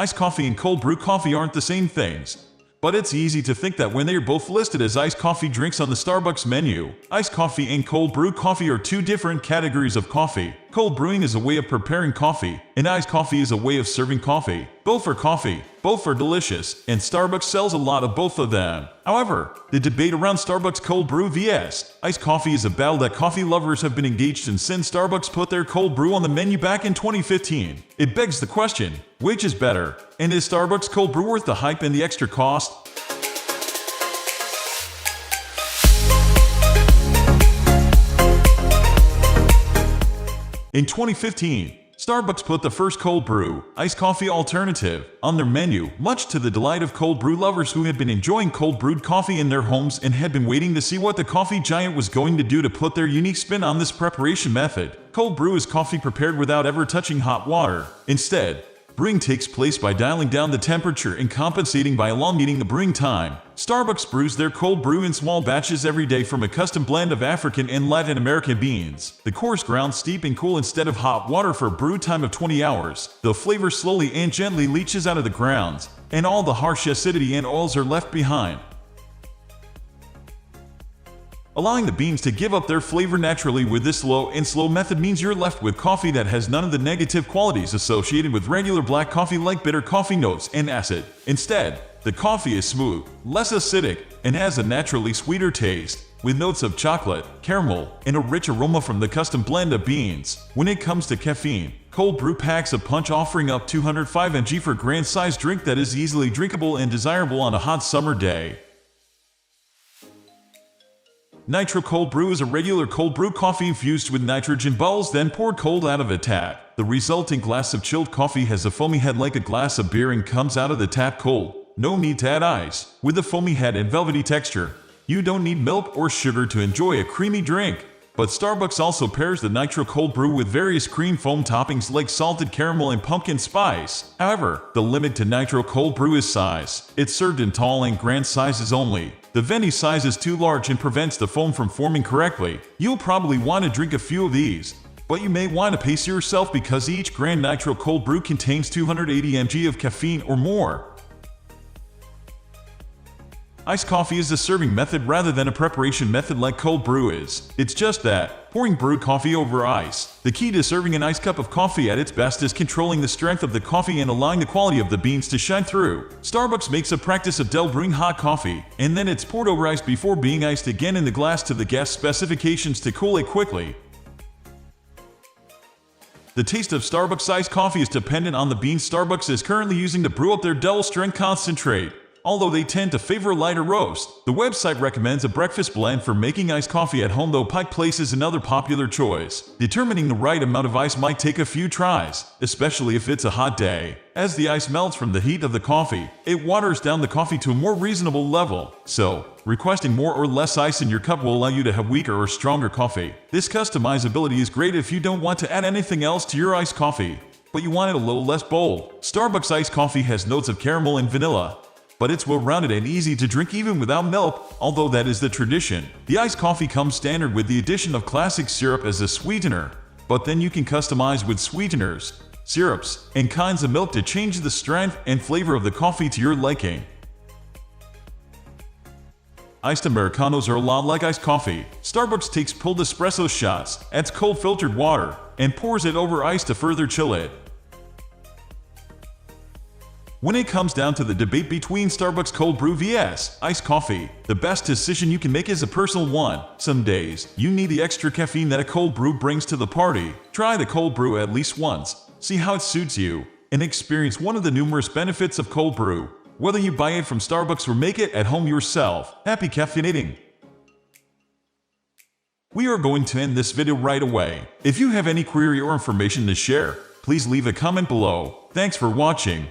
Iced coffee and cold brew coffee aren't the same things. But it's easy to think that when they are both listed as iced coffee drinks on the Starbucks menu. Iced coffee and cold brew coffee are two different categories of coffee. Cold brewing is a way of preparing coffee, and iced coffee is a way of serving coffee. Both are coffee, both are delicious, and Starbucks sells a lot of both of them. However, the debate around Starbucks cold brew vs. iced coffee is a battle that coffee lovers have been engaged in since Starbucks put their cold brew on the menu back in 2015. It begs the question, which is better? And is Starbucks cold brew worth the hype and the extra cost? In 2015, Starbucks put the first cold brew, iced coffee alternative, on their menu, much to the delight of cold brew lovers who had been enjoying cold brewed coffee in their homes and had been waiting to see what the coffee giant was going to do to put their unique spin on this preparation method. Cold brew is coffee prepared without ever touching hot water. Instead, brewing takes place by dialing down the temperature and compensating by elongating the brewing time. Starbucks brews their cold brew in small batches every day from a custom blend of African and Latin American beans. The coarse ground steep and cool instead of hot water for a brew time of 20 hours. The flavor slowly and gently leaches out of the grounds, and all the harsh acidity and oils are left behind, allowing the beans to give up their flavor naturally. With this low and slow method means you're left with coffee that has none of the negative qualities associated with regular black coffee like bitter coffee notes and acid. Instead, the coffee is smooth, less acidic, and has a naturally sweeter taste, with notes of chocolate, caramel, and a rich aroma from the custom blend of beans. When it comes to caffeine, cold brew packs a punch, offering up 205 mg for a grand-sized drink that is easily drinkable and desirable on a hot summer day. Nitro cold brew is a regular cold brew coffee infused with nitrogen bubbles then poured cold out of a tap. The resulting glass of chilled coffee has a foamy head like a glass of beer and comes out of the tap cold. No need to add ice. With a foamy head and velvety texture, you don't need milk or sugar to enjoy a creamy drink. But Starbucks also pairs the Nitro cold brew with various cream foam toppings like salted caramel and pumpkin spice. However, the limit to Nitro cold brew is size. It's served in tall and grand sizes only. The venti size is too large and prevents the foam from forming correctly. You'll probably want to drink a few of these, but you may want to pace yourself because each grand Nitro cold brew contains 280 mg of caffeine or more. Iced coffee is a serving method rather than a preparation method like cold brew is. It's just that, pouring brewed coffee over ice. The key to serving an iced cup of coffee at its best is controlling the strength of the coffee and allowing the quality of the beans to shine through. Starbucks makes a practice of brewing hot coffee, and then it's poured over ice before being iced again in the glass to the guest specifications to cool it quickly. The taste of Starbucks iced coffee is dependent on the beans Starbucks is currently using to brew up their double strength concentrate. Although they tend to favor a lighter roast, the website recommends a breakfast blend for making iced coffee at home, though Pike Place is another popular choice. Determining the right amount of ice might take a few tries, especially if it's a hot day. As the ice melts from the heat of the coffee, it waters down the coffee to a more reasonable level. So, requesting more or less ice in your cup will allow you to have weaker or stronger coffee. This customizability is great if you don't want to add anything else to your iced coffee, but you want it a little less bold. Starbucks iced coffee has notes of caramel and vanilla, but it's well-rounded and easy to drink even without milk, although that is the tradition. The iced coffee comes standard with the addition of classic syrup as a sweetener, but then you can customize with sweeteners, syrups, and kinds of milk to change the strength and flavor of the coffee to your liking. Iced Americanos are a lot like iced coffee. Starbucks takes pulled espresso shots, adds cold filtered water, and pours it over ice to further chill it. When it comes down to the debate between Starbucks cold brew vs. iced coffee, the best decision you can make is a personal one. Some days, you need the extra caffeine that a cold brew brings to the party. Try the cold brew at least once, see how it suits you, and experience one of the numerous benefits of cold brew. Whether you buy it from Starbucks or make it at home yourself, happy caffeinating! We are going to end this video right away. If you have any query or information to share, please leave a comment below. Thanks for watching.